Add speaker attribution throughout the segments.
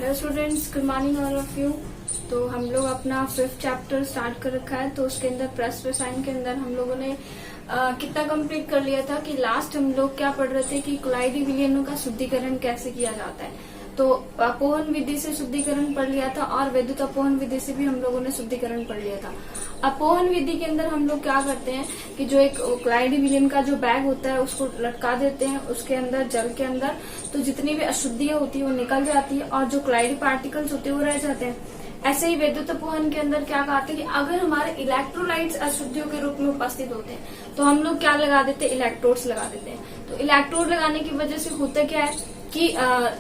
Speaker 1: Hello students, good morning all of you. तो हम लोग अपना 5th चैप्टर स्टार्ट कर रखा है। तो उसके अंदर प्रेस रसायन के अंदर हम लोगों ने कितना कंप्लीट कर लिया था कि लास्ट हम लोग क्या पढ़ रहे थे कि क्लोराइड विलयनों का शुद्धिकरण कैसे किया जाता है। तो अपोहन विधि से शुद्धिकरण पढ़ लिया था और वैद्युत अपोहन विधि से भी हम लोगों ने शुद्धिकरण पढ़ लिया था। अपोहन विधि के अंदर हम लोग क्या करते हैं कि जो एक क्लोराइड विलयन का जो बैग होता है उसको लटका देते हैं उसके अंदर, जल के अंदर, तो जितनी भी अशुद्धियां होती है वो निकल जाती है और जो क्लोराइड पार्टिकल्स होते हैं वो रह जाते हैं। ऐसे ही वैद्युत अपोहन के अंदर क्या कहते हैं कि अगर हमारे इलेक्ट्रोलाइट्स अशुद्धियों के रूप में उपस्थित होते हैं तो हम लोग क्या लगा देते हैं, इलेक्ट्रोड्स लगा देते हैं। तो इलेक्ट्रोड लगाने की वजह से होता क्या है कि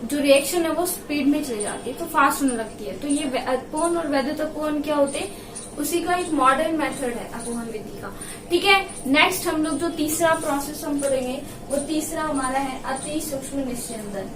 Speaker 1: जो रिएक्शन है वो स्पीड में चली जाती है, तो फास्ट होने लगती है। तो ये अपोहन और वैद्युत अपोहन क्या होते हैं, उसी का एक मॉडर्न मेथड है अपोहन विधि का। ठीक है, नेक्स्ट हम लोग जो तीसरा प्रोसेस हम पढ़ेंगे वो तीसरा हमारा है अति सूक्ष्म निस्यंदन।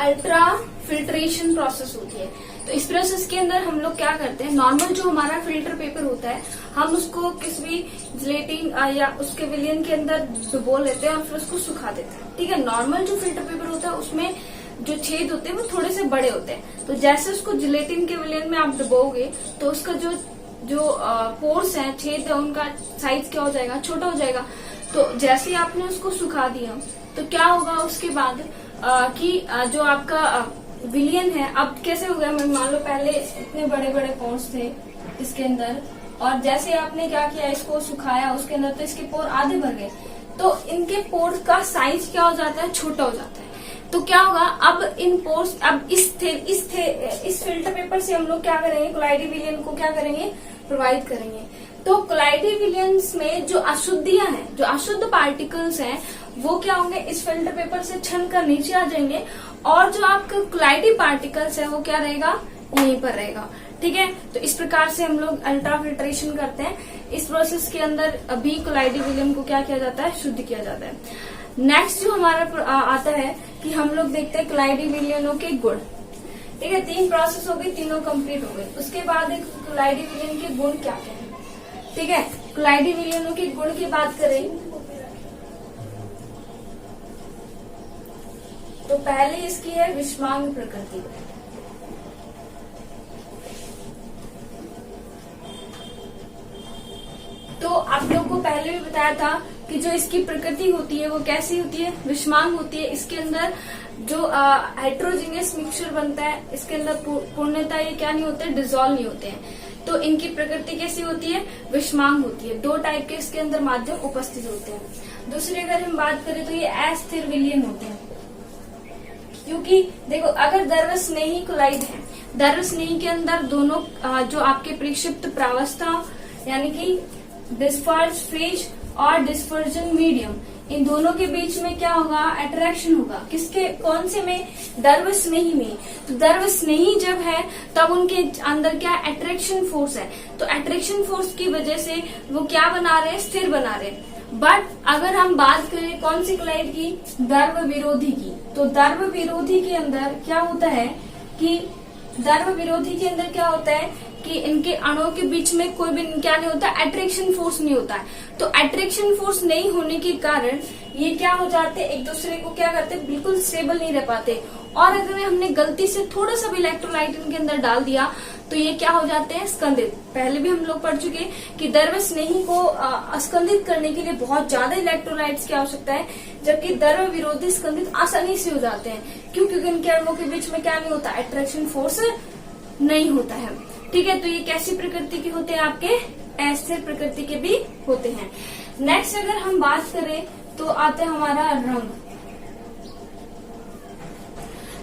Speaker 1: अल्ट्रा फिल्ट्रेशन प्रोसेस होती है। तो इस प्रोसेस के अंदर हम लोग क्या करते हैं, नॉर्मल जो हमारा फिल्टर पेपर होता है हम उसको किसी भी जिलेटिन या उसके विलयन के अंदर डुबो लेते हैं और फिर उसको सुखा देते हैं। ठीक है, नॉर्मल जो फिल्टर पेपर होता है उसमें जो छेद होते हैं वो थोड़े से बड़े होते हैं। तो जैसे उसको जिलेटिन के विलयन में आप डुबोगे तो उसका जो पोर्स है, छेद है, उनका साइज क्या हो जाएगा, छोटा हो जाएगा। तो जैसे ही आपने उसको सुखा दिया तो क्या होगा उसके बाद कि जो आपका विलयन है अब कैसे हो गया, मान लो पहले इतने बड़े बड़े पोर्स थे इसके अंदर और जैसे आपने क्या किया, इसको सुखाया उसके अंदर, तो इसके पोर आधे भर गए। तो इनके पोर्स का साइज क्या हो जाता है, छोटा हो जाता है। तो क्या होगा, अब इन पोर्स, अब इस फिल्टर पेपर से हम लोग क्या करेंगे, क्लोराइड विलयन को क्या करेंगे, प्रोवाइड करेंगे। तो क्लोराइड विलयंस में जो अशुद्धियां हैं, जो अशुद्ध पार्टिकल्स हैं, वो क्या होंगे, इस फिल्टर पेपर से छन कर नीचे आ जाएंगे और जो आपका क्लोराइड पार्टिकल्स है वो क्या रहेगा, यहीं पर रहेगा। ठीक है, तो इस प्रकार से हम लोग अल्ट्रा फिल्ट्रेशन करते हैं। इस प्रोसेस के अंदर अभी क्लोराइड विलयन को क्या किया जाता है, शुद्ध किया जाता है। नेक्स्ट जो हमारा आता है कि हम लोग देखते हैं क्लोराइड विलयनों के गुण। ठीक है, 3 प्रोसेस हो गई, तीनों कंप्लीट हो गए। उसके बाद एक क्लोराइड विलयन के गुण क्या क्या है। ठीक है, क्लोराइड विलयनों के गुण की बात करें तो पहले इसकी है विषमांग प्रकृति। तो आप लोग को पहले भी बताया था कि जो इसकी प्रकृति होती है वो कैसी होती है, विषमांग होती है। इसके अंदर जो हाइड्रोजीनियस मिक्सचर बनता है इसके अंदर पूर्णतः ये क्या नहीं होते, डिसॉल्व नहीं होते हैं। तो इनकी प्रकृति कैसी होती है, विषमांग होती है। 2 टाइप के इसके अंदर माध्यम उपस्थित होते हैं। दूसरी अगर हम बात करें तो ये अस्थिर विलयन होते हैं, क्योंकि देखो अगर द्रवस्नेही क्लोराइड है, द्रवस्नेही के अंदर दोनों जो आपके प्रक्षिप्त प्रावस्था यानी कि डिस्पर्ज फेज और डिस्पर्जन मीडियम, इन दोनों के बीच में क्या होगा, अट्रैक्शन होगा। किसके, कौन से में, द्रवस्नेही में। तो द्रवस्नेही जब है तब उनके अंदर क्या अट्रैक्शन फोर्स है। तो अट्रैक्शन फोर्स की वजह से वो क्या बना रहे हैं, स्थिर बना रहे हैं। बट अगर हम बात करें कौन सी क्लोराइड की, द्रव विरोधी की, तो द्रव विरोधी के अंदर क्या होता है कि द्रव विरोधी के अंदर क्या होता है कि इनके अणुओं के बीच में कोई भी क्या नहीं होता, अट्रैक्शन फोर्स नहीं होता है। तो अट्रैक्शन फोर्स नहीं होने के कारण ये क्या हो जाते हैं, एक दूसरे को क्या करते हैं, बिल्कुल स्टेबल नहीं रह पाते। और अगर हमने गलती से थोड़ा सा भी इलेक्ट्रोलाइट इनके अंदर डाल दिया तो ये क्या हो जाते हैं, स्कंदित। पहले भी हम लोग पढ़ चुके कि द्रवस्नेही को स्कंदित करने के लिए बहुत ज्यादा इलेक्ट्रोलाइट्स की आवश्यकता है, जबकि द्रव विरोधी स्कंदित आसानी से हो जाते हैं। क्यों, क्योंकि इनके अणुओं के बीच में क्या नहीं होता, अट्रैक्शन फोर्स नहीं होता है। ठीक है, तो ये कैसी प्रकृति के होते हैं, आपके अस्थिर प्रकृति के भी होते हैं। नेक्स्ट अगर हम बात करें तो आता है हमारा रंग।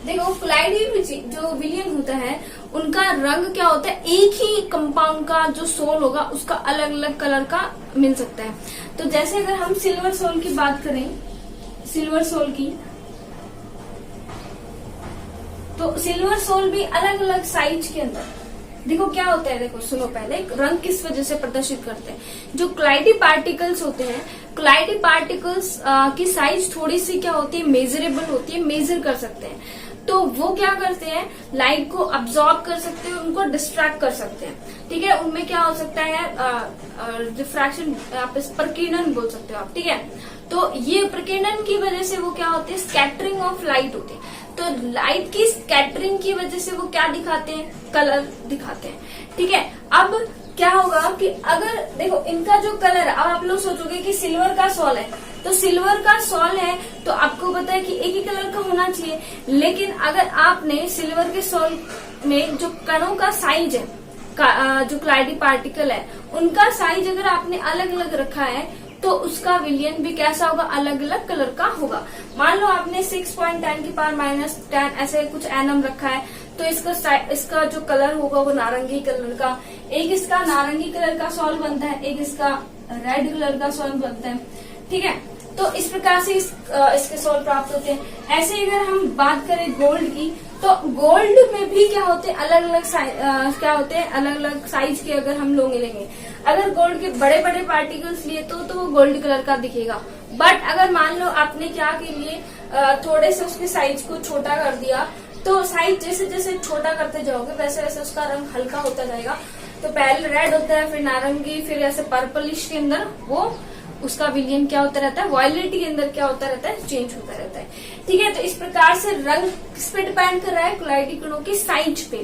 Speaker 1: देखो क्लोराइड जो विलयन होता है उनका रंग क्या होता है, एक ही कंपाउंड का जो सोल होगा उसका अलग अलग कलर का मिल सकता है। तो जैसे अगर हम सिल्वर सोल की बात करें, सिल्वर सोल की, तो सिल्वर सोल भी अलग अलग साइज के अंदर, देखो क्या होता है, देखो सुनो, पहले रंग किस वजह से प्रदर्शित करते हैं, जो क्लोराइड पार्टिकल्स होते हैं, क्लोराइड पार्टिकल्स की साइज थोड़ी सी क्या होती है, मेजरेबल होती है, मेजर कर सकते हैं। तो वो क्या करते हैं, लाइट को अब्सॉर्ब कर सकते हैं, उनको डिस्ट्रैक्ट कर सकते हैं। ठीक है, उनमें क्या हो सकता है, डिफ्रैक्शन, प्रकीर्णन बोल सकते हो आप। ठीक है, तो ये प्रकीर्णन की वजह से वो क्या होते हैं, स्कैटरिंग ऑफ लाइट होती है। तो लाइट की स्कैटरिंग की वजह से वो क्या दिखाते हैं, कलर दिखाते हैं। ठीक है, अब क्या होगा कि अगर देखो इनका जो कलर, अब आप लोग सोचोगे कि सिल्वर का सॉल है, तो सिल्वर का सॉल है तो आपको पता है कि एक ही कलर का होना चाहिए। लेकिन अगर आपने सिल्वर के सॉल में जो कणों का साइज है, जो क्लाइडी पार्टिकल है, उनका साइज अगर आपने अलग अलग रखा है तो उसका विलयन भी कैसा होगा, अलग अलग कलर का होगा। मान लो आपने 6.10⁻⁻10 ऐसे कुछ एनम रखा है, तो इसका जो कलर होगा वो नारंगी कलर का, एक इसका नारंगी कलर का सॉल्व बनता है, एक इसका रेड कलर का सॉल्व बनता है। ठीक है, तो इस प्रकार से इसके सॉल्व प्राप्त होते हैं। ऐसे अगर हम बात करें गोल्ड की, तो गोल्ड में भी क्या होते हैं, अलग अलग क्या होते हैं, अलग अलग साइज के अगर हम लोग लेंगे, अगर गोल्ड के बड़े बड़े पार्टिकल्स लिए तो वो गोल्ड कलर का दिखेगा। बट अगर मान लो आपने क्या के लिए थोड़े से उसके साइज को छोटा कर दिया, तो साइज जैसे जैसे छोटा करते जाओगे वैसे वैसे उसका रंग हल्का होता जाएगा। तो पहले रेड होता है, फिर नारंगी, फिर ऐसे पर्पलिश के अंदर वो उसका विलयन क्या होता रहता है, वॉयलेट के अंदर क्या होता रहता है, चेंज होता रहता है। ठीक है, तो इस प्रकार से रंग किस पे डिपेंड कर रहा है, क्लाइडी कणों की साइज पे,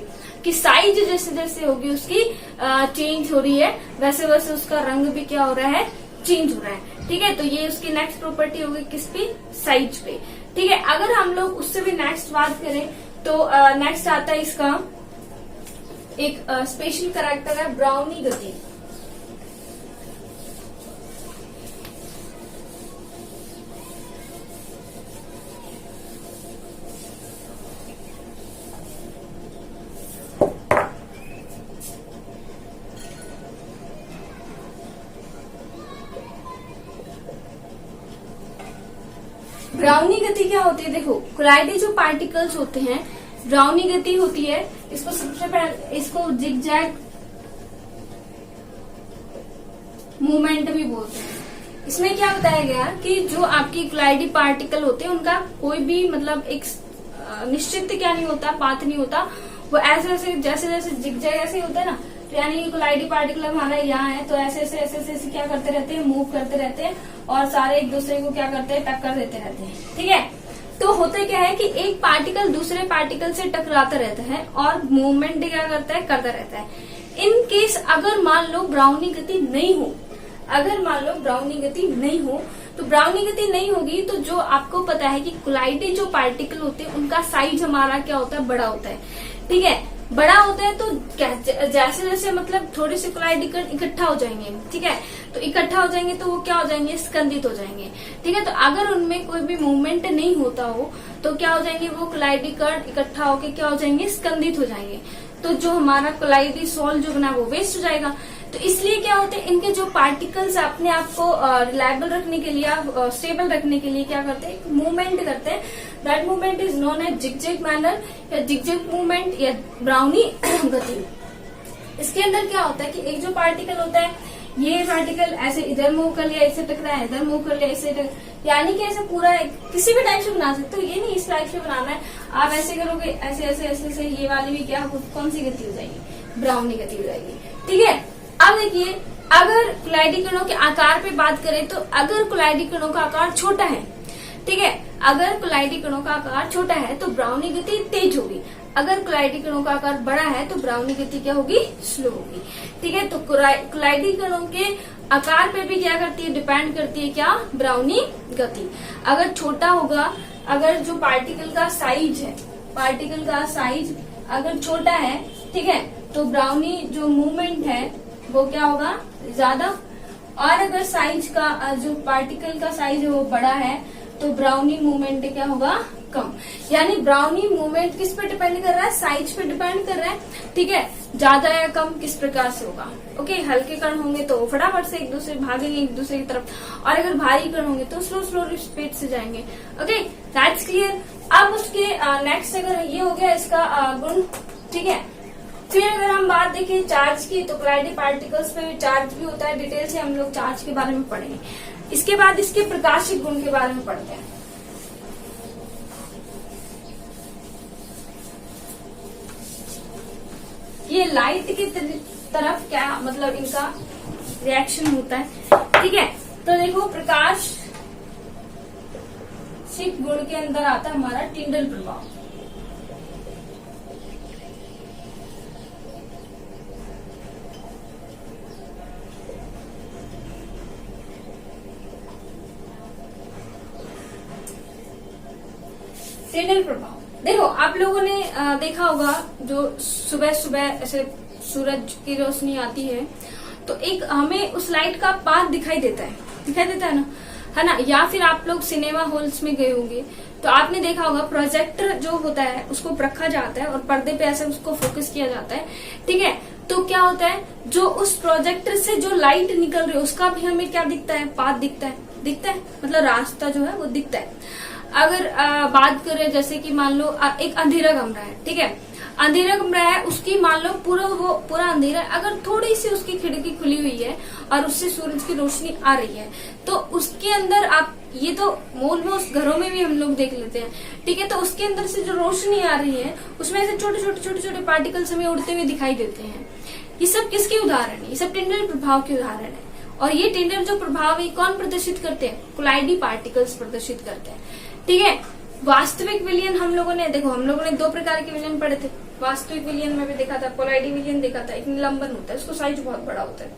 Speaker 1: कि साइज जैसे जैसे होगी उसकी चेंज हो रही है, वैसे वैसे उसका रंग भी क्या हो रहा है, चेंज हो रहा है। ठीक है, तो ये उसकी नेक्स्ट प्रॉपर्टी होगी किस पे, साइज पे। ठीक है, अगर हम लोग उससे भी नेक्स्ट बात करें तो नेक्स्ट आता है इसका एक स्पेशल कैरेक्टर है ब्राउनी गति। ब्राउनी गति क्या होती है, देखो क्लाइडी जो पार्टिकल्स होते हैं, ब्राउनी गति होती है, इसको सबसे पहले इसको जिगजैग मूवमेंट भी बोलते हैं। इसमें क्या बताया गया कि जो आपकी क्लाइडी पार्टिकल होते हैं उनका कोई भी मतलब एक निश्चित क्या नहीं होता, पाथ नहीं होता, वो ऐसे ऐसे जैसे जैसे जिगजैग ऐसे होता है ना, तो यानी क्लाइडी पार्टिकल हमारा यहाँ है तो ऐसे ऐसे ऐसे ऐसे क्या करते रहते हैं, मूव करते रहते हैं और सारे एक दूसरे को क्या करते हैं, टक्कर देते रहते हैं। ठीक है, तो होता क्या है कि एक पार्टिकल दूसरे पार्टिकल से टकराता रहता है और मूवमेंट क्या करता है, करता रहता है। इन केस अगर मान लो ब्राउनी गति नहीं हो, अगर मान लो ब्राउनी गति नहीं हो, तो ब्राउनी गति नहीं होगी तो जो आपको पता है कि क्लाइडी जो पार्टिकल होते हैं उनका साइज हमारा क्या होता है, बड़ा होता है। ठीक है, बड़ा होता है तो जैसे जैसे मतलब थोड़े से क्लाइडी कण इकट्ठा हो जाएंगे। ठीक है, तो इकट्ठा हो जाएंगे तो वो क्या हो जाएंगे, स्कंदित हो जाएंगे। ठीक है, तो अगर उनमें कोई भी मूवमेंट नहीं होता हो तो क्या हो जाएंगे, वो क्लाइडी कण इकट्ठा होके क्या हो जाएंगे, स्कंदित हो जाएंगे। तो जो हमारा क्लाइडी सॉल जो बना वो वेस्ट हो जाएगा। तो इसलिए क्या होते हैं, इनके जो पार्टिकल्स अपने आप को रिलायबल रखने के लिए, स्टेबल रखने के लिए क्या करते हैं, मूवमेंट करते हैं। That movement is known as zigzag manner या जिगजैग मूवमेंट या ब्राउनी गति। इसके अंदर क्या होता है कि एक जो पार्टिकल होता है, ये पार्टिकल ऐसे इधर मूव कर लिया, इससे टकराया, इधर मूव कर लिया, इससे यानी कि ऐसे पूरा किसी भी टाइप से बना सकते हो, ये नहीं इस टाइप से बनाना है। आप ऐसे करोगे, ऐसे ऐसे ऐसे ऐसे, ये वाली भी क्या, कौन सी गति हो जाएगी, ब्राउनी गति हो जाएगी। ठीक है, अब देखिए अगर क्लाइडी कणों के आकार पे बात करें तो अगर क्लाइडी कणों का आकार छोटा है, ठीक है, अगर क्लाइडी कणों का आकार छोटा है तो ब्राउनी गति तेज होगी। अगर क्लाइडी कणों का आकार बड़ा है तो ब्राउनी गति क्या होगी, स्लो होगी। ठीक है, तो क्लाइडी कणों के आकार पे भी क्या करती है, डिपेंड करती है क्या, ब्राउनी गति। अगर छोटा होगा, अगर जो पार्टिकल का साइज है, पार्टिकल का साइज अगर छोटा है, ठीक है, तो ब्राउनी जो मूवमेंट है वो क्या होगा, ज्यादा। और अगर साइज का जो पार्टिकल का साइज है वो बड़ा है तो ब्राउनी मूवमेंट क्या होगा, कम। यानी ब्राउनी मूवमेंट किस पे डिपेंड कर रहा है, साइज पे डिपेंड कर रहा है। ठीक है, ज्यादा या कम किस प्रकार से होगा। ओके, हल्के कण होंगे तो फटाफट से एक दूसरे भागेंगे एक दूसरे की तरफ, और अगर भारी कण होंगे तो स्लो स्लो स्पीड से जाएंगे। Okay, that's clear. अब उसके नेक्स्ट अगर ये हो गया इसका गुण। ठीक है, फिर अगर हम बात देखें चार्ज की, तो क्लाइडी पार्टिकल्स पे भी चार्ज भी होता है। डिटेल से हम लोग चार्ज के बारे में पढ़ेंगे। इसके बाद इसके प्रकाशिक गुण के बारे में पढ़ते हैं। ये लाइट की तरफ क्या मतलब इनका रिएक्शन होता है। ठीक है, तो देखो प्रकाश शिक गुण के अंदर आता है हमारा टिंडल प्रभाव। टिंडल प्रभाव देखो आप लोगों ने देखा होगा, जो सुबह सुबह ऐसे सूरज की रोशनी आती है तो एक हमें उस लाइट का पाथ दिखाई देता है ना, है ना। या फिर आप लोग सिनेमा हॉल्स में गए होंगे तो आपने देखा होगा प्रोजेक्टर जो होता है उसको रखा जाता है और पर्दे पे ऐसे उसको फोकस किया जाता है। ठीक है, तो क्या होता है, जो उस प्रोजेक्टर से जो लाइट निकल रही है उसका भी हमें क्या दिखता है, पाथ दिखता है, मतलब रास्ता जो है वो दिखता है। अगर बात करें जैसे कि मान लो एक अंधेरा कमरा है, ठीक है, अंधेरा कमरा है, उसकी मान लो पूरा अंधेरा, अगर थोड़ी सी उसकी खिड़की खुली हुई है और उससे सूरज की रोशनी आ रही है तो उसके अंदर आप, ये तो ऑलमोस्ट घरों में भी हम लोग देख लेते हैं, ठीक है, तो उसके अंदर से जो रोशनी आ रही है उसमें से छोटे पार्टिकल्स हमें उड़ते हुए दिखाई देते हैं। ये सब किसके उदाहरण है, ये सब टिंडल प्रभाव के उदाहरण है। और ये टिंडल जो प्रभाव है कौन प्रदर्शित करते हैं, कोलाइडी पार्टिकल्स प्रदर्शित करते हैं। ठीक है, वास्तविक विलयन हम लोगों ने देखो, हम लोगों ने दो प्रकार के विलयन पढ़े थे। वास्तविक विलयन में भी देखा था, कोलाइडी विलयन देखा था, एक निलंबन होता है, उसको साइज बहुत बड़ा होता है।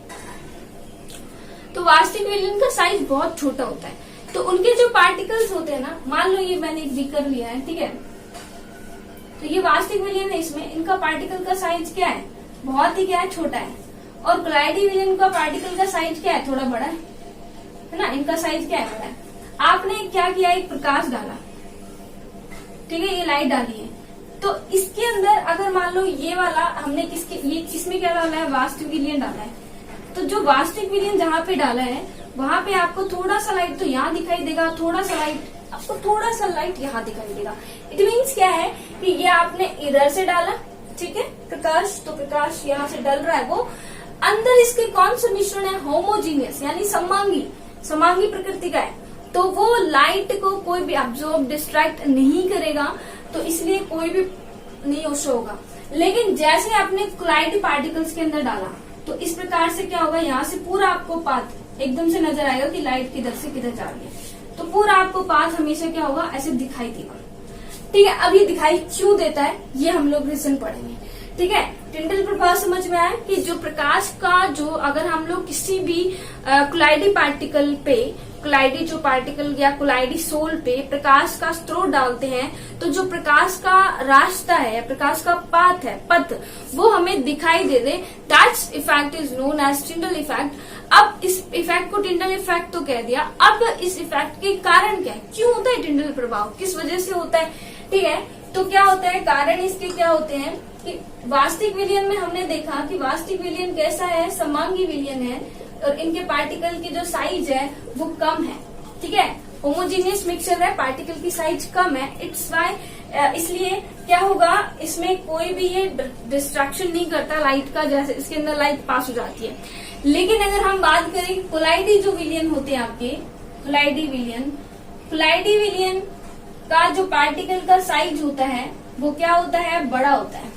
Speaker 1: तो वास्तविक विलयन का साइज बहुत छोटा होता है। तो उनके जो पार्टिकल्स होते हैं ना, मान लो ये मैंने एक बीकर लिया है, ठीक है, तो ये वास्तविक विलयन है, इसमें इनका पार्टिकल का साइज क्या है, बहुत ही क्या है, छोटा है। और कोलाइडी विलयन का पार्टिकल का साइज क्या है, थोड़ा बड़ा है ना, इनका साइज क्या है, बड़ा है। आपने क्या किया, एक प्रकाश डाला, ठीक है, ये लाइट डाली है, तो इसके अंदर अगर मान लो ये वाला हमने इसमें क्या डाला है, वास्तविक विलयन डाला है, तो जो वास्तविक विलयन जहाँ पे डाला है वहां पे आपको थोड़ा सा लाइट तो यहाँ दिखाई देगा, थोड़ा सा लाइट यहाँ दिखाई देगा। इट मीन्स क्या है कि ये आपने इधर से डाला, ठीक है, प्रकाश, तो प्रकाश यहाँ से डल रहा है, वो अंदर इसके कौन सा मिश्रण है, होमोजीनियस, यानी समांगी प्रकृति का है, तो वो लाइट को कोई भी अब्जॉर्ब डिस्ट्रैक्ट नहीं करेगा, तो इसलिए कोई भी नहीं होगा। लेकिन जैसे आपने कोलाइडी पार्टिकल्स के अंदर डाला तो इस प्रकार से क्या होगा, यहाँ से पूरा आपको पाथ एकदम से नजर आएगा कि लाइट किधर से किधर जा रही है, तो पूरा आपको पाथ हमेशा क्या होगा, ऐसे दिखाई देगा। ठीक है, अब ये दिखाई क्यों देता है ये हम लोग रीजन पढ़ेंगे। ठीक है, टिंडल प्रभाव समझ में आया कि जो प्रकाश का जो अगर हम लोग किसी भी कोलाइडी पार्टिकल पे, कोलाइडी जो पार्टिकल या कोलाइडी सोल पे प्रकाश का स्रोत डालते हैं तो जो प्रकाश का रास्ता है, प्रकाश का पाथ है, पथ, वो हमें दिखाई दे दे, that's effect is known as Tyndall effect. अब इस इफेक्ट को टिंडल इफेक्ट तो कह दिया, अब इस इफेक्ट के कारण क्या है, क्यों होता है टिंडल प्रभाव, किस वजह से होता है। ठीक है, तो क्या होता है, कारण इसके क्या होते हैं कि वास्तविक विलयन में हमने देखा कि वास्तविक विलयन कैसा है, समांगी विलयन है और इनके पार्टिकल की जो साइज है वो कम है। ठीक है, होमोजीनियस मिक्सचर है, पार्टिकल की साइज कम है, इट्स वाई, इसलिए क्या होगा, इसमें कोई भी ये डिस्ट्रैक्शन नहीं करता लाइट का, जैसे इसके अंदर लाइट पास हो जाती है। लेकिन अगर हम बात करें कोलाइडी जो विलयन होते हैं आपके, कोलाइडी विलयन का जो पार्टिकल का साइज होता है वो क्या होता है, बड़ा होता है।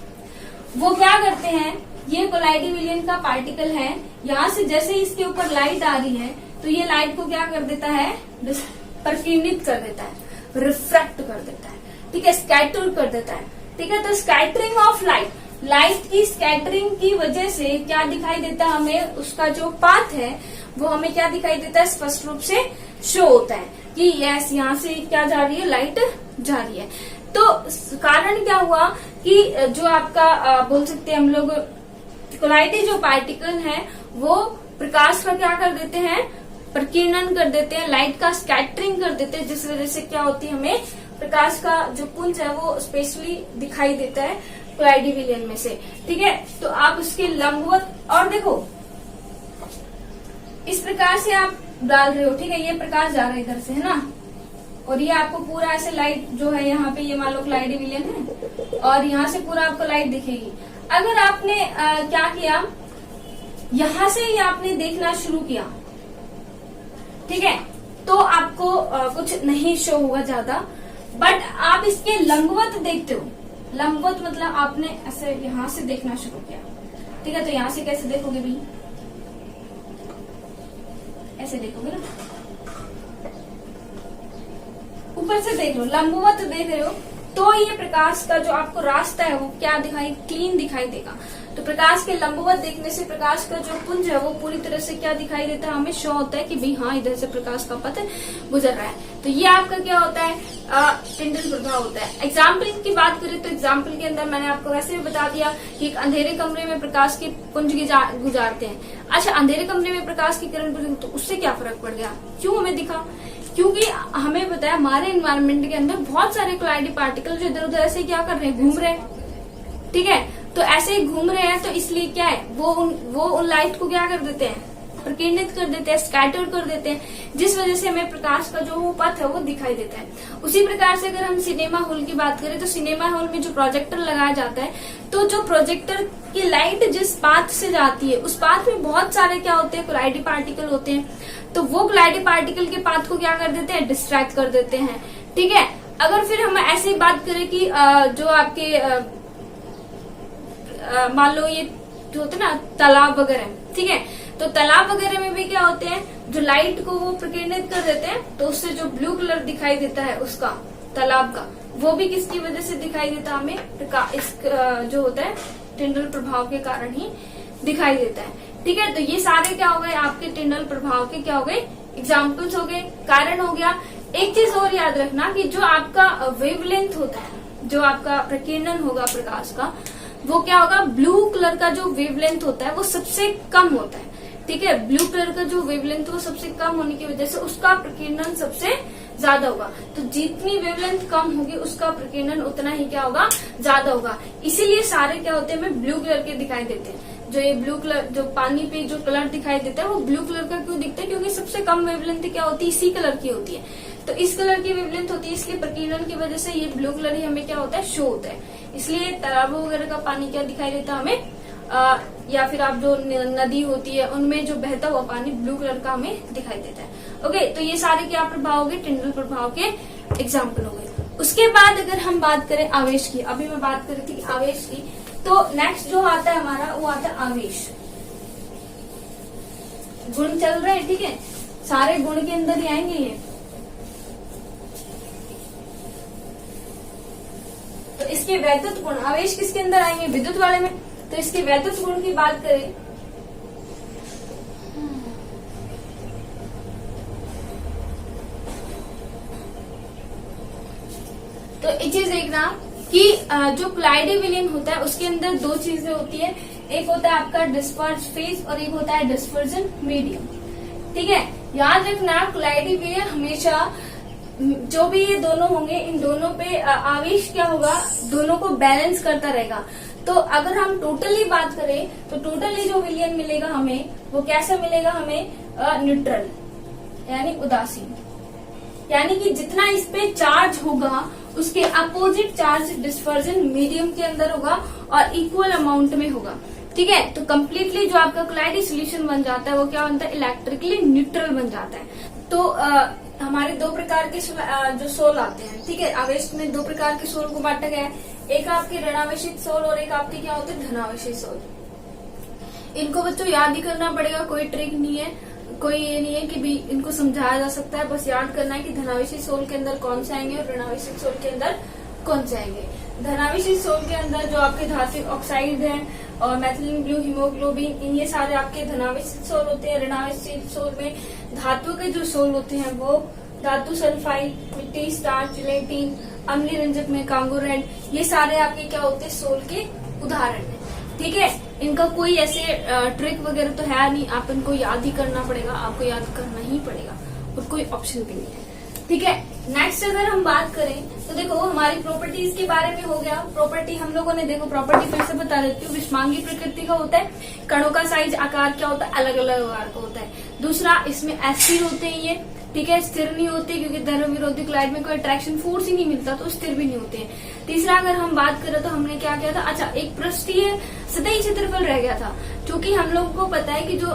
Speaker 1: वो क्या करते हैं, ये कोलाइडी विलयन का पार्टिकल है, यहाँ से जैसे इसके ऊपर लाइट आ रही है तो ये लाइट को क्या कर देता है, प्रकीर्णित कर देता है, रिफ्रैक्ट कर देता है, ठीक है, स्कैटर कर देता है। ठीक है, तो स्कैटरिंग ऑफ लाइट की स्कैटरिंग की वजह से क्या दिखाई देता है हमें, उसका जो पाथ है वो हमें क्या दिखाई देता है, स्पष्ट रूप से शो होता है कि यस यहाँ से क्या जा रही है, लाइट जा रही है। तो कारण क्या हुआ कि जो आपका बोल सकते हैं हम लोग, कोलाइडी जो पार्टिकल है वो प्रकाश का क्या कर देते हैं, प्रकीर्णन कर देते हैं, लाइट का स्कैटरिंग कर देते हैं, जिस वजह से क्या होती है, हमें प्रकाश का जो पुंज है वो स्पेशली दिखाई देता है कोलाइडी विलयन में से। ठीक है, तो आप उसके लंबवत, और देखो इस प्रकार से आप डाल रहे हो, ठीक है, ये प्रकाश जा रहा है इधर से, है ना, और ये आपको पूरा ऐसे लाइट जो है यहाँ पे, ये मान लो कोलाइडी विलयन है और यहाँ से पूरा आपको लाइट दिखेगी। अगर आपने क्या किया, यहां से ही आपने देखना शुरू किया, ठीक है, तो आपको कुछ नहीं शो होगा ज्यादा, बट आप इसके लंबवत देखते हो, लंबवत मतलब आपने ऐसे यहाँ से देखना शुरू किया, ठीक है। तो यहाँ से कैसे देखोगे भाई, ऐसे देखोगे ना, ऊपर से देख लो, लंबवत देख रहे हो तो ये प्रकाश का जो आपको रास्ता है वो क्या दिखाई, क्लीन दिखाई देगा। तो प्रकाश के लंबवत देखने से प्रकाश का जो पुंज है वो पूरी तरह से क्या दिखाई देता है, हमें शो होता है कि भाई हाँ इधर से प्रकाश का पथ गुजर रहा है। तो ये आपका क्या होता है, टिंडल प्रभाव होता है। एग्जाम्पल की बात करें तो एग्जाम्पल के अंदर मैंने आपको वैसे भी बता दिया कि एक अंधेरे कमरे में प्रकाश के पुंज गुजारते हैं। अच्छा, अंधेरे कमरे में प्रकाश की किरण गुजरी तो उससे क्या फर्क पड़ गया, क्यों हमें दिखा, क्योंकि हमें बताया हमारे एनवायरनमेंट के अंदर बहुत सारे क्लाउडी पार्टिकल जो इधर उधर ऐसे क्या कर रहे हैं, घूम रहे हैं, ठीक है। तो ऐसे ही घूम रहे हैं तो इसलिए क्या है, वो उन लाइट को क्या कर देते हैं, प्रकीर्णित कर देते हैं, स्कैटर कर देते हैं, जिस वजह से हमें प्रकाश का जो वो पथ है वो दिखाई देता है। उसी प्रकार से अगर हम सिनेमा हॉल की बात करें तो सिनेमा हॉल में जो प्रोजेक्टर लगाया जाता है, तो जो प्रोजेक्टर की लाइट जिस पाथ से जाती है उस पाथ में बहुत सारे क्या होते हैं, क्लाउडी पार्टिकल होते हैं। तो वो क्लाउडी पार्टिकल के पाथ को क्या कर देते हैं, डिस्ट्रैक्ट कर देते हैं, ठीक है। अगर फिर हम ऐसे ही बात करें कि जो आपके मान लो ये जो होते ना तालाब वगैरह, ठीक है, तो तालाब वगैरह में भी क्या होते हैं, जो लाइट को वो प्रकीर्णित कर देते हैं, तो उससे जो ब्लू कलर दिखाई देता है उसका तालाब का, वो भी किसकी वजह से दिखाई देता है हमें, इस जो होता है टिंडल प्रभाव के कारण ही दिखाई देता है, ठीक है। तो ये सारे क्या हो गए आपके टिंडल प्रभाव के क्या हो गए, एग्जाम्पल्स हो गए, कारण हो गया। एक चीज और याद रखना कि जो आपका वेवलेंथ होता है, जो आपका प्रकीर्णन होगा प्रकाश का, वो क्या होगा, ब्लू कलर का जो वेवलेंथ होता है वो सबसे कम होता है, ठीक है। ब्लू कलर का जो वेवलेंथ वो सबसे कम होने की वजह से उसका प्रकीर्णन सबसे ज्यादा होगा। तो जितनी वेवलेंथ कम होगी उसका प्रकीर्णन उतना ही क्या होगा, ज्यादा होगा। इसीलिए सारे क्या होते हैं हमें ब्लू कलर के दिखाई देते हैं। जो ये ब्लू कलर जो पानी पे जो कलर दिखाई देता है वो ब्लू कलर का क्यों दिखता है, क्योंकि सबसे कम वेवलेंथ क्या होती है, इसी कलर की होती है। तो इस कलर की वेवलेंथ होती है, इसलिए प्रकीर्णन की वजह से ये ब्लू कलर ही हमें क्या होता है, शो होता है। इसलिए तालाबों वगैरह का पानी क्या दिखाई देता है हमें, या फिर आप जो नदी होती है उनमें जो बहता हुआ पानी ब्लू कलर का हमें दिखाई देता है। ओके, तो ये सारे क्या प्रभाव हो गए, टिंडल प्रभाव के एग्जाम्पल हो गए। उसके बाद अगर हम बात करें आवेश की, अभी मैं बात कर रही थी आवेश की, तो नेक्स्ट जो आता है हमारा वो आता है आवेश। गुण चल रहे हैं, ठीक है, सारे गुण के अंदर ही आएंगे ये। तो इसके वैद्युत गुण, आवेश किसके अंदर आएंगे, विद्युत वाले में। तो इसके वैद्युत गुण की बात करें तो एक चीज देखना कि जो क्लाइडी विलयन होता है उसके अंदर दो चीजें होती है, एक होता है आपका डिस्पर्ज फेज और एक होता है डिस्पर्जन मीडियम, ठीक है। याद रखना क्लाइडी विलयन हमेशा जो भी ये दोनों होंगे इन दोनों पे आवेश क्या होगा, दोनों को बैलेंस करता रहेगा। तो अगर हम टोटली बात करें तो टोटली जो विलयन मिलेगा हमें वो कैसा मिलेगा, हमें न्यूट्रल यानी उदासीन, यानी कि जितना इस पे चार्ज होगा उसके अपोजिट चार्ज डिस्पर्जन मीडियम के अंदर होगा और इक्वल अमाउंट में होगा, ठीक है। तो कम्प्लीटली जो आपका क्लाइडी सोल्यूशन बन जाता है वो क्या बनता है, इलेक्ट्रिकली न्यूट्रल बन जाता है। तो हमारे दो प्रकार के जो सोल आते हैं, ठीक है, आवेश में दो प्रकार के सोल को बांटा गया है, एक आपके ऋणावेशित सोल और एक आपके क्या होते हैं धनावेशित सोल। इनको बच्चों याद ही करना पड़ेगा, कोई ट्रिक नहीं है, कोई ये नहीं है कि भी इनको समझाया जा सकता है, बस याद करना है कि धनावेशित सोल के अंदर कौन से आएंगे और ऋणावेशित सोल के अंदर कौन से आएंगे। धनावेशित सोल के अंदर जो आपके धात्विक ऑक्साइड हैं और मैथिलीन ब्लू हीमोग्लोबिन, ये सारे आपके धनावेशित सोल होते हैं। ऋणावेशित सोल में धातु के जो सोल होते हैं वो धातु सल्फाइड, मिट्टी, स्टार्च, जिलेटिन, अम्लीय रंजक में कांगो रेड, ये सारे आपके क्या होते हैं, सोल के उदाहरण है, ठीक है। इनका कोई ऐसे ट्रिक वगैरह तो है नहीं, आप इनको याद ही करना पड़ेगा, आपको याद करना ही पड़ेगा और कोई ऑप्शन भी नहीं है, ठीक है। नेक्स्ट अगर हम बात करें तो देखो हमारी प्रॉपर्टीज के बारे में हो गया। प्रॉपर्टी हम लोगों ने देखो, प्रॉपर्टी फिर से बता देती हूँ, विषमांगी प्रकृति का होता है, कणों का साइज आकार क्या होता है, अलग अलग आकार का होता है। दूसरा इसमें अस्थिर होते हैं ये, ठीक है, स्थिर नहीं होते क्योंकि धर्म विरोधी क्लाइड में कोई अट्रैक्शन फोर्स ही नहीं मिलता तो स्थिर भी नहीं होते हैं। तीसरा अगर हम बात करें तो हमने क्या किया था, अच्छा एक पृष्ठीय सतही क्षेत्रफल रह गया था, क्योंकि हम लोगों को पता है कि जो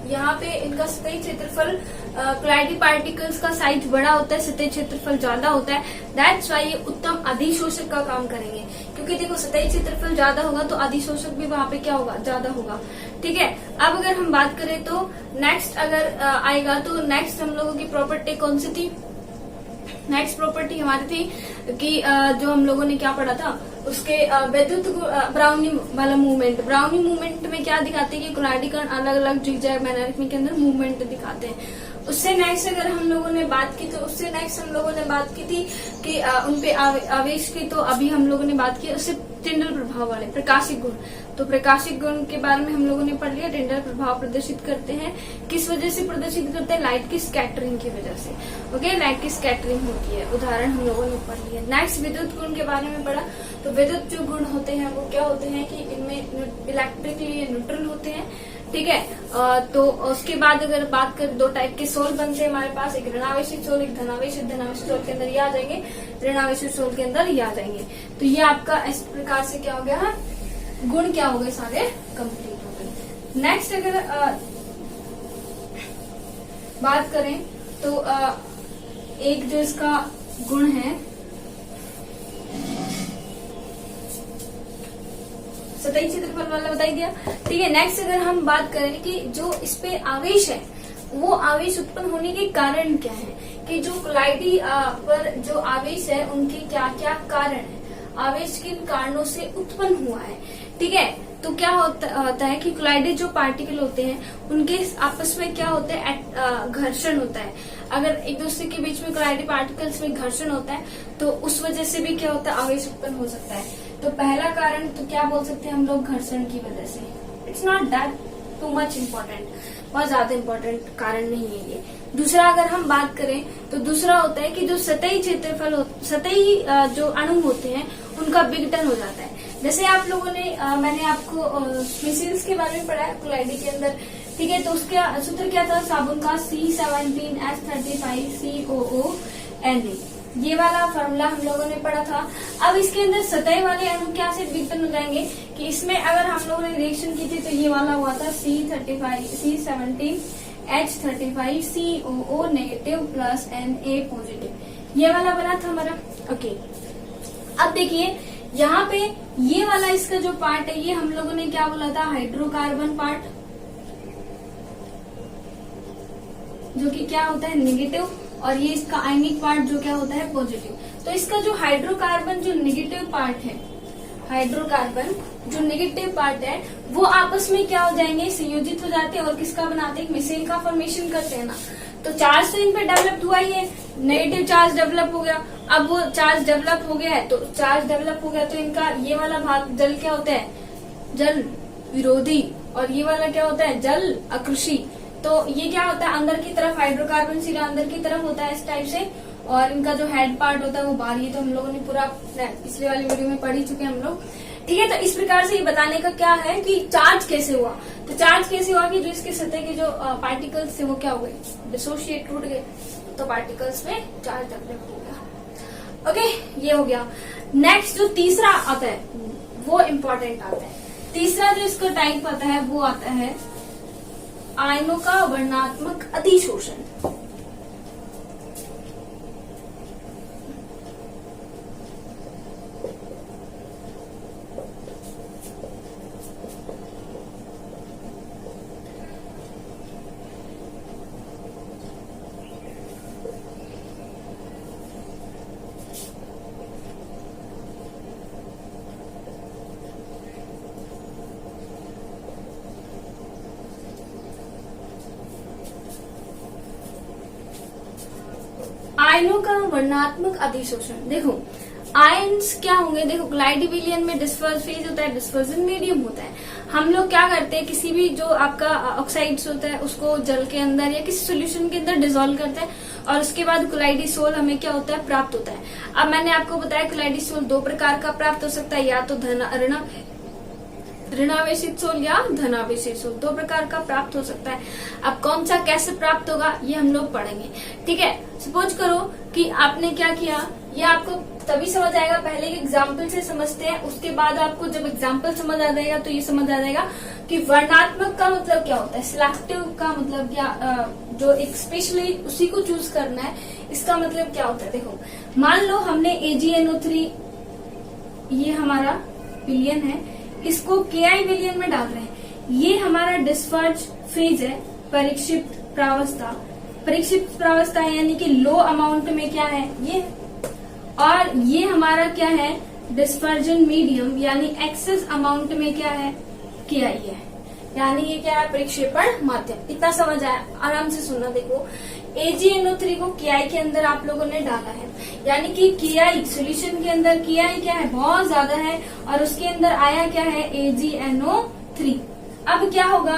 Speaker 1: यहाँ पे इनका सतही क्षेत्रफल क्लाइडी पार्टिकल्स का साइज बड़ा होता है, सतही क्षेत्रफल ज्यादा होता है, दैट्स वाई ये उत्तम अधिशोषक का काम करेंगे। क्योंकि देखो सतही क्षेत्रफल ज्यादा होगा तो अधिशोषक भी वहां पे क्या होगा, ज्यादा होगा। ठीक है, अब अगर हम बात करें तो नेक्स्ट अगर आएगा तो नेक्स्ट हम लोगों की प्रॉपर्टी कौन सी थी? नेक्स्ट प्रॉपर्टी हमारी थी कि जो हम लोगों ने क्या पढ़ा था, उसके विद्युत ब्राउनी वाला मूवमेंट। ब्राउनी मूवमेंट में क्या दिखाते हैं कि कोलाइडी कण अलग अलग जिगजैग मैनरिज्म के अंदर मूवमेंट दिखाते हैं। उससे नेक्स्ट अगर हम लोगों ने बात की तो उससे नेक्स्ट हम लोगों ने बात की थी कि उनपे आवेश की, तो अभी हम लोगों ने बात की उससे टिंडल प्रभाव वाले प्रकाशिक गुण। तो प्रकाशिक गुण के बारे में हम लोगों ने पढ़ लिया। टिंडल प्रभाव प्रदर्शित करते हैं, किस वजह से प्रदर्शित करते हैं? लाइट की स्कैटरिंग की वजह से। ओके, लाइट की स्कैटरिंग होती है, उदाहरण हम लोगों ने पढ़ लिया। नेक्स्ट विद्युत गुण के बारे में पढ़ा। तो विद्युत जो गुण होते हैं वो क्या होते हैं कि इनमें इलेक्ट्रिकली न्यूट्रल होते हैं। ठीक है, तो उसके बाद अगर बात करें, दो टाइप के सोल बनते हैं हमारे पास, एक ऋणावेशित सोल, एक धनावेशित। धनावेशित सोल के अंदर ये आ जाएंगे, ऋणावेशित सोल के अंदर ये आ जाएंगे। तो ये आपका इस प्रकार से क्या हो गया, गुण क्या हो गए, सारे कंप्लीट हो गए। नेक्स्ट अगर बात करें तो एक जो इसका गुण है सतही क्षेत्रफल वाला बता दिया। ठीक है, नेक्स्ट अगर हम बात करें कि जो इस पे आवेश है वो आवेश उत्पन्न होने के कारण क्या है, कि जो कोलाइडी पर जो आवेश है उनके क्या क्या कारण है, आवेश किन कारणों से उत्पन्न हुआ है। ठीक है, तो क्या होता है कि कोलाइडी जो पार्टिकल होते हैं उनके आपस में क्या होता है, घर्षण होता है। अगर एक दूसरे के बीच में कोलाइडी पार्टिकल्स में घर्षण होता है तो उस वजह से भी क्या होता है, आवेश उत्पन्न हो सकता है। तो पहला कारण तो क्या बोल सकते हैं हम लोग, घर्षण की वजह से। It's not that too much important, बहुत ज्यादा इम्पोर्टेंट कारण नहीं है ये। दूसरा अगर हम बात करें तो दूसरा होता है कि जो सतही क्षेत्रफल, सतही जो अणु होते हैं उनका विघटन हो जाता है। जैसे आप लोगों ने मैंने आपको मिसाइल्स के बारे में पढ़ा है कोलाइडी के अंदर। ठीक है, तो उसका सूत्र क्या था, साबुन का C17H35COO Na, ये वाला फॉर्मूला हम लोगों ने पढ़ा था। अब इसके अंदर सतह वाले अणु क्या से विघटन हो जाएंगे कि इसमें अगर हम लोगों ने रिएक्शन की थी तो ये वाला हुआ था C17H35COO negative plus Na positive, ये वाला बना था हमारा। ओके, अब देखिए यहाँ पे ये वाला इसका जो पार्ट है ये हम लोगों ने क्या बोला था, हाइड्रोकार्बन पार्ट, जो कि क्या होता है नेगेटिव, और ये इसका आयनिक पार्ट जो क्या होता है पॉजिटिव। तो इसका जो हाइड्रोकार्बन जो नेगेटिव पार्ट है, हाइड्रोकार्बन जो नेगेटिव पार्ट है वो आपस में क्या हो जाएंगे, संयोजित हो जाते हैं और किसका बनाते हैं, मिसाइल का फॉर्मेशन करते हैं ना। तो चार्ज तो इन पे डेवलप हुआ ही है, नेगेटिव चार्ज डेवलप हो गया। अब वो चार्ज डेवलप हो गया है, तो चार्ज डेवलप हो गया तो इनका ये वाला भाग जल क्या होता है, जल विरोधी, और ये वाला क्या होता है, जल आकृषी। तो ये क्या होता है, अंदर की तरफ हाइड्रोकार्बन सीधा अंदर की तरफ होता है इस टाइप से, और इनका जो हेड पार्ट होता है वो बाहर। ये तो हम लोगों ने पूरा पिछले वाली वीडियो में पढ़ ही चुके हैं हम लोग। ठीक है, तो इस प्रकार से ये बताने का क्या है कि चार्ज कैसे हुआ। तो चार्ज कैसे हुआ कि जो इसके सतह के जो पार्टिकल्स थे वो क्या हो गए, डिसोशिएट, टूट गए, तो पार्टिकल्स में चार्ज डेवलप हो गया। ओके, ये हो गया। नेक्स्ट जो तीसरा आता है वो इम्पोर्टेंट आता है। तीसरा जो इसका टाइप आता है वो आता है आयनों का वर्णात्मक अधिशोषण। आयनों का वर्णात्मक अधिशोषण। देखो आयन्स क्या होंगे, देखो कोलाइडी विलयन में डिस्पर्स फेज होता है, डिस्पर्जन मीडियम होता है। हम लोग क्या करते हैं, किसी भी जो आपका ऑक्साइड्स होता है उसको जल के अंदर या किसी सोल्यूशन के अंदर डिसॉल्व करते हैं, और उसके बाद कोलाइडी सोल हमें क्या होता है, प्राप्त होता है। अब मैंने आपको बताया कोलाइडी सोल दो प्रकार का प्राप्त हो सकता है, या तो ऋणावेशित सोल या धनावेशित सोल, दो प्रकार का प्राप्त हो सकता है। अब कौन सा कैसे प्राप्त होगा ये हम लोग पढ़ेंगे। ठीक है, सपोज करो कि आपने क्या किया, ये आपको तभी समझ आएगा, पहले एक एग्जाम्पल से समझते हैं, उसके बाद आपको जब एग्जाम्पल समझ आ जाएगा तो ये समझ आ जाएगा कि वर्णात्मक का मतलब क्या होता है, सिलेक्टिव का मतलब क्या, जो एक स्पेशली उसी को चूज करना है, इसका मतलब क्या होता है। देखो मान लो हमने AgNO3 ये हमारा विलियन है, इसको KI विलियन में डाल रहे हैं। ये हमारा डिस्पर्ज फेज है, परिक्षिप्त प्रावस्था। परिक्षिप्त प्रावस्था यानी कि लो अमाउंट में क्या है ये, और ये हमारा क्या है डिस्पर्जन मीडियम, यानी एक्सेस अमाउंट में क्या है KI है, यानी ये क्या है प्रक्षेपण माध्यम। इतना समझ आया, आराम से सुनना। देखो AgNO3 को KI के अंदर आप लोगों ने डाला है, यानी कि KI सोल्यूशन के अंदर KI क्या है बहुत ज्यादा है, और उसके अंदर आया क्या है AgNO3। अब क्या होगा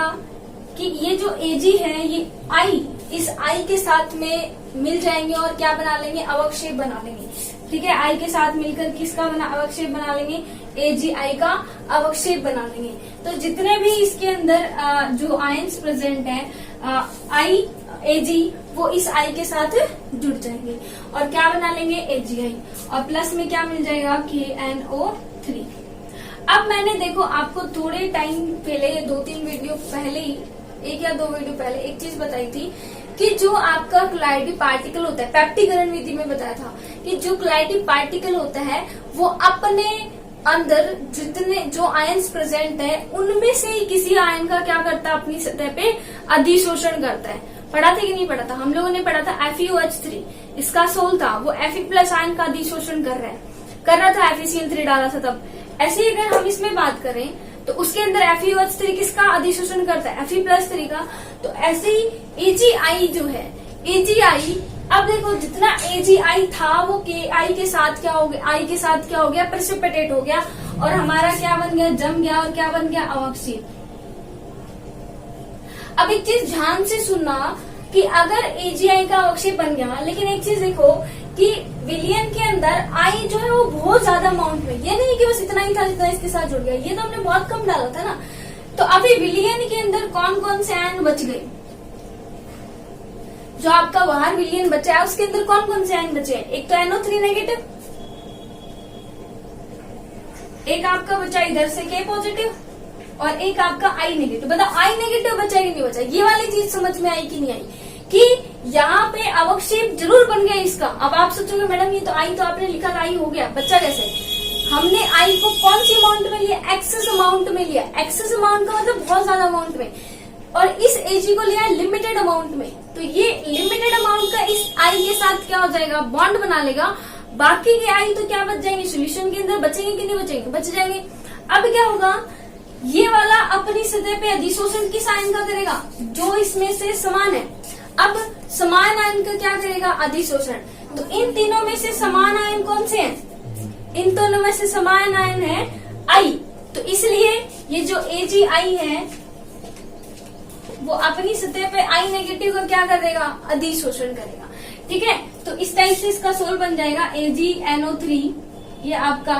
Speaker 1: कि ये जो Ag है ये I, इस I के साथ में मिल जाएंगे और क्या बना लेंगे अवक्षेप बना लेंगे। ठीक है, I के साथ मिलकर किसका अवक्षेप बना लेंगे AgI का अवक्षेप बना लेंगे। तो जितने भी इसके अंदर जो आयंस प्रेजेंट है I Ag, वो इस I के साथ जुड़ जाएंगे और क्या बना लेंगे AgI, और प्लस में क्या मिल जाएगा KNO3। अब मैंने देखो आपको थोड़े टाइम पहले 2-3 वीडियो पहले ही, 1 या 2 वीडियो पहले एक चीज बताई थी कि जो आपका क्लाइडी पार्टिकल होता है, पेप्टिकरण विधि में बताया था कि जो क्लाइडी पार्टिकल होता है वो अपने अंदर जितने जो आयंस प्रेजेंट है उनमें से ही किसी आयन का क्या करता है अपनी सतह पे अधिशोषण करता है। पढ़ा था कि नहीं पढ़ा था? हम लोगों ने पढ़ा था FeOH3, इसका सोल था, वो Fe+ आयन का अधिशोषण कर रहा था, FeCl3 डाला था तब। ऐसे ही अगर हम इसमें बात करें तो उसके अंदर FeOH3 किसका अधिशोषण करता है Fe+3 का। तो ऐसे ही AgI जो है, AgI, अब देखो जितना AgI था वो KI के साथ क्या हो गया, I के साथ क्या हो गया प्रेसिपिटेट हो गया, और हमारा क्या बन गया जम गया, और क्या बन गया अवक्षेप। अब एक चीज ध्यान से सुनना कि अगर AgI का अवक्षेप बन गया, लेकिन एक चीज देखो कि विलियन के अंदर I जो है वो बहुत ज्यादा अमाउंट में, ये नहीं कि बस इतना ही था जितना इसके साथ जुड़ गया, ये तो हमने बहुत कम डाला था ना। तो अभी विलियन के अंदर कौन कौन से आयन बच गए, जो आपका बाहर विलियन बचा है उसके अंदर कौन कौन से आयन बचे हैं? एक तो NO3 नेगेटिव, एक आपका बचा इधर से K पॉजिटिव, और एक आपका I नेगेटिव। बताओ I नेगेटिव बचा कि नहीं बचा? ये वाली चीज समझ में आई कि नहीं आई कि यहाँ पे अवक्षेप जरूर बन गया इसका। अब आप सोचोगे मैडम ये तो I तो आपने लिखा था I हो गया, बच्चा कैसे? हमने I को कौन सी अमाउंट में लिया? एक्सेस अमाउंट में लिया। एक्सेस अमाउंट का मतलब बहुत ज्यादा अमाउंट में, और इस Ag को लिया लिमिटेड अमाउंट में। तो ये लिमिटेड अमाउंट का इस I के साथ क्या हो जाएगा बॉन्ड बना लेगा, बाकी के I तो क्या बच जाएंगे सोल्यूशन के अंदर, बचेंगे कि नहीं बचेंगे? बच जाएंगे। अब क्या होगा, ये वाला अपनी सतह पे अधिशोषण किस आयन का करेगा? जो इसमें से समान है। अब समान आयन का क्या करेगा? अधिशोषण। तो इन तीनों में से समान आयन कौन से हैं? इन दोनों में से समान आयन है I। तो इसलिए ये जो AgI है वो अपनी सतह पे I नेगेटिव का क्या करेगा? अधिशोषण करेगा। ठीक है, तो इस टाइप से इसका सोल बन जाएगा AgNO3। ये आपका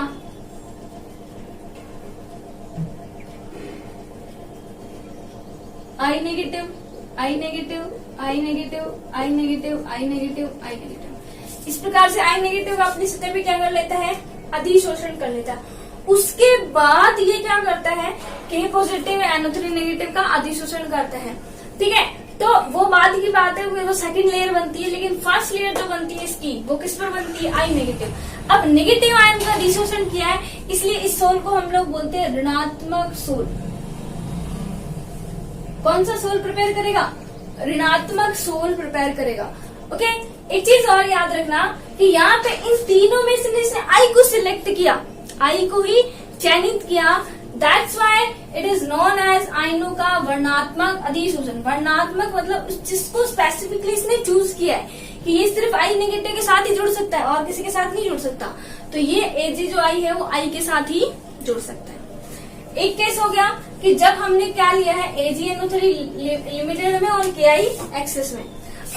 Speaker 1: I negative, I negative, I negative, I negative, I negative, I negative. इस प्रकार से I नेगेटिव अपनी सतह पे क्या कर लेता है? अधिशोषण कर लेता है। उसके बाद ये क्या करता है? K पॉजिटिव NO3 नेगेटिव का अधिशोषण करता है। ठीक है, तो वो बाद की बात है, वो सेकंड लेयर बनती है, लेकिन फर्स्ट लेयर जो बनती है इसकी वो किस पर बनती है? I negative. अब नेगेटिव आयन का अधिशोषण किया है, इसलिए इस सोल को हम लोग बोलते हैं ऋणात्मक सोल। कौन सा सोल प्रिपेयर करेगा? ऋणात्मक सोल प्रिपेयर करेगा। ओके, एक चीज और याद रखना कि यहाँ पे इन तीनों में से इसने I को सिलेक्ट किया, I को ही चयनित किया। That's why it is known as आयनों का वर्णात्मक अधिशोषण। वर्णात्मक मतलब जिसको स्पेसिफिकली इसने चूज किया है कि ये सिर्फ I नेगेटिव के साथ ही जुड़ सकता है और किसी के साथ नहीं जुड़ सकता। तो ये Ag जो I है वो I के साथ ही जुड़ सकता है। एक केस हो गया कि जब हमने क्या लिया है AgNO3 लिमिटेड में और KI एक्सेस में।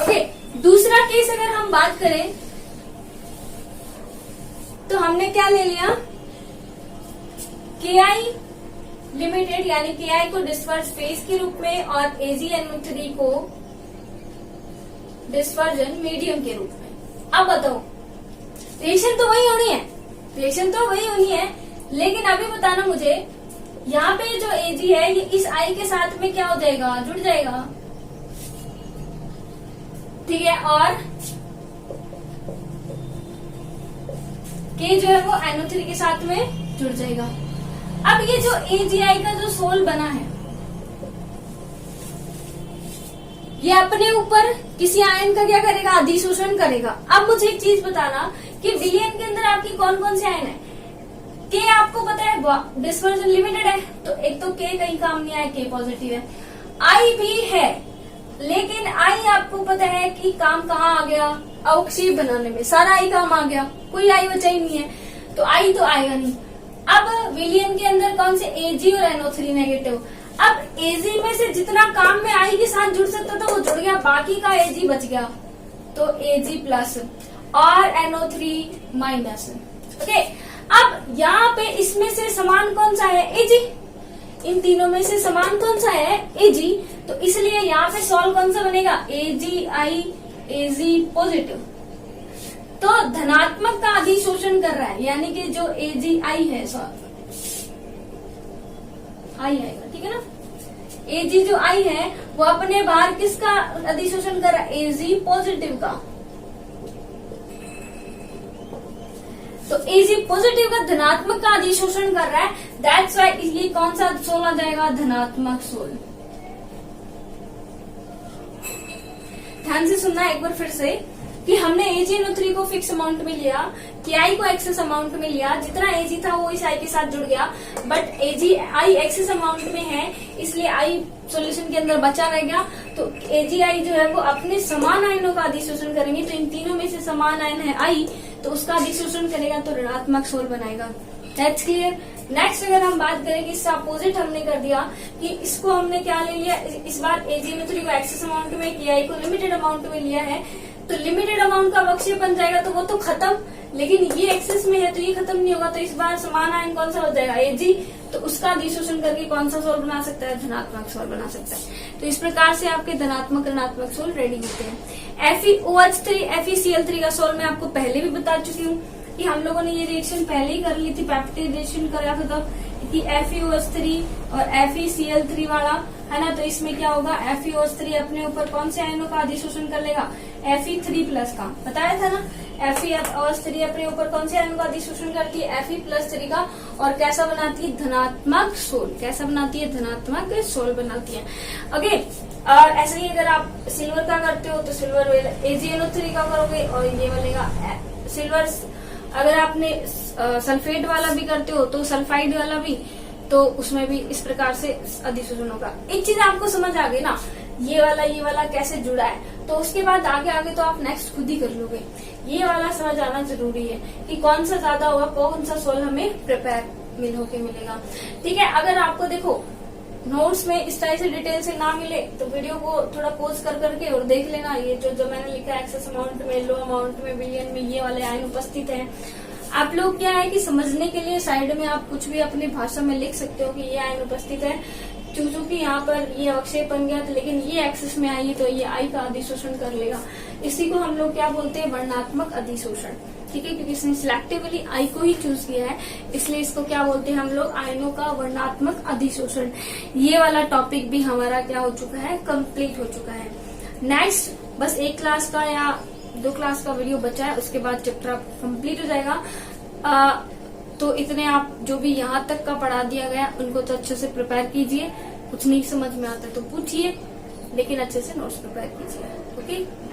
Speaker 1: ओके, दूसरा केस अगर हम बात करें तो हमने क्या ले लिया? KI लिमिटेड यानी KI को डिस्पर्स फेज के रूप में और AgNO3 को डिस्पर्जन मीडियम के रूप में। अब बताओ, रिएक्शन तो वही होनी है, रिएक्शन तो वही होनी है, लेकिन अभी बताना मुझे यहाँ पे जो Ag है ये इस I के साथ में क्या हो जाएगा? जुड़ जाएगा। ठीक है, और K जो है वो NO3 के साथ में जुड़ जाएगा। अब ये जो AgI का जो सोल बना है, ये अपने ऊपर किसी आयन का क्या करेगा, अधिशोषण करेगा। अब मुझे एक चीज बताना कि विलयन के अंदर आपकी कौन कौन से आयन है। के आपको पता है डिस्पर्जन लिमिटेड है, तो एक तो के कहीं काम नहीं आया, के पॉजिटिव है। आई भी है, लेकिन आई आपको पता है कि काम कहाँ आ गया, अवक्षेप बनाने में सारा आई काम आ गया, कोई आई बचा ही नहीं है, तो आई तो आएगा नहीं। अब विलयन के अंदर कौन से Ag और NO3 नेगेटिव। अब Ag में से जितना काम में आई के साथ जुड़ सकता था वो जुड़ गया, बाकी का Ag बच गया, तो Ag प्लस और NO3 माइनस। ओके, अब यहाँ पे इसमें से समान कौन सा है, Ag। इन तीनों में से समान कौन सा है, Ag, तो इसलिए यहाँ पे सॉल्व कौन सा बनेगा, AgI Ag पॉजिटिव। तो धनात्मक का अधिशोषण कर रहा है, यानी कि जो AgI है आई आएगा, ठीक है ना। Ag जो I है वो अपने बाहर किसका अधिशोषण कर रहा है, Ag पॉजिटिव का। तो Ag पॉजिटिव का धनात्मक का अधिशोषण कर रहा है, दैट्स वाई ये कौन सा सोल आ जाएगा, धनात्मक सोल। ध्यान से सुनना एक बार फिर से कि हमने AgNO3 को फिक्स अमाउंट में लिया, Ki को एक्सेस अमाउंट में लिया, जितना Ag था वो इस I के साथ जुड़ गया, बट AgI एक्सेस अमाउंट में है इसलिए I सॉल्यूशन के अंदर बचा रह गया। तो AgI जो है वो अपने समान आयनों का अधिशोषण करेंगे, तो इन तीनों में से समान आयन है I, तो उसका अधिशोषण करेगा तो ऋणात्मक सोल बनाएगा। That's clear. नेक्स्ट अगर हम बात करें कि इसका अपोजिट हमने कर दिया कि इसको हमने क्या ले लिया, इस बार AgNO3 को एक्सेस अमाउंट में, Ki को लिमिटेड अमाउंट में लिया है, तो लिमिटेड अमाउंट का अवक्षेप बन जाएगा, तो वो तो खत्म, लेकिन ये एक्सेस में है तो ये खत्म नहीं होगा, तो इस बार समान आयन कौन सा हो जाएगा, Ag, तो उसका अधिशोषण करके कौन सा सोल बना सकता है, धनात्मक सोल बना सकता है। तो इस प्रकार से आपके धनात्मक ऋणात्मक सोल रेडी होते हैं। FeOH3 FeCl3 का सोल मैं आपको पहले भी बता चुकी हूँ कि हम लोगों ने ये रिएक्शन पहले ही कर ली थी, पेप्टाइड रिएक्शन करा था तब, कि FeOH3 और FeCl3 वाला है ना। तो इसमें क्या होगा, FeOH3 अपने ऊपर कौन से आयनों का अधिशोषण कर लेगा, Fe3 प्लस का, बताया था ना। FeOH3 अपने ऊपर कौन से आयनों का अधिशोषण करती है, Fe+3 का, और कैसा बनाती है, धनात्मक सोल। कैसा बनाती है, धनात्मक सोल बनाती है। ओके, और ऐसे ही अगर आप सिल्वर का करते हो तो सिल्वर AgNO3 का करोगे, और ये बनेगा सिल्वर। अगर आपने सल्फेट वाला भी करते हो तो सल्फाइड वाला भी, तो उसमें भी इस प्रकार से अधिशोषण होगा। एक चीज आपको समझ आ गई ना, ये वाला कैसे जुड़ा है, तो उसके बाद आगे आगे तो आप नेक्स्ट खुद ही कर लोगे। ये वाला समझ आना जरूरी है कि कौन सा ज्यादा होगा, कौन सा सोल हमें प्रिपेयर होके मिलेगा। ठीक है, अगर आपको देखो नोट्स में इस तरह से डिटेल से ना मिले तो वीडियो को थोड़ा पॉज कर करके और देख लेना। ये जो मैंने लिखा है एक्सेस अमाउंट में, लो अमाउंट में, विलियन में, ये वाले आयन उपस्थित हैं। आप लोग क्या है कि समझने के लिए साइड में आप कुछ भी अपनी भाषा में लिख सकते हो कि ये आयन उपस्थित है, क्योंकि यहाँ पर ये अवक्षेप बन गया, तो लेकिन ये एक्सेस में आई तो ये आई का अधिशोषण कर लेगा। इसी को हम लोग क्या बोलते हैं, वर्णात्मक अधिशोषण। ठीक है, क्योंकि इसने सिलेक्टिवली आई को ही चूज किया है, इसलिए इसको क्या बोलते हैं हम लोग, आयनों का वर्णात्मक अधिशोषण। ये वाला टॉपिक भी हमारा क्या हो चुका है, कंप्लीट हो चुका है। नेक्स्ट बस एक क्लास का या 2 क्लास का वीडियो बचा है, उसके बाद चैप्टर कंप्लीट हो जाएगा। तो इतने आप जो भी यहाँ तक का पढ़ा दिया गया उनको तो अच्छे से प्रिपेयर कीजिए। कुछ नहीं समझ में आता तो पूछिए, लेकिन अच्छे से नोट्स प्रिपेयर कीजिए। ओके।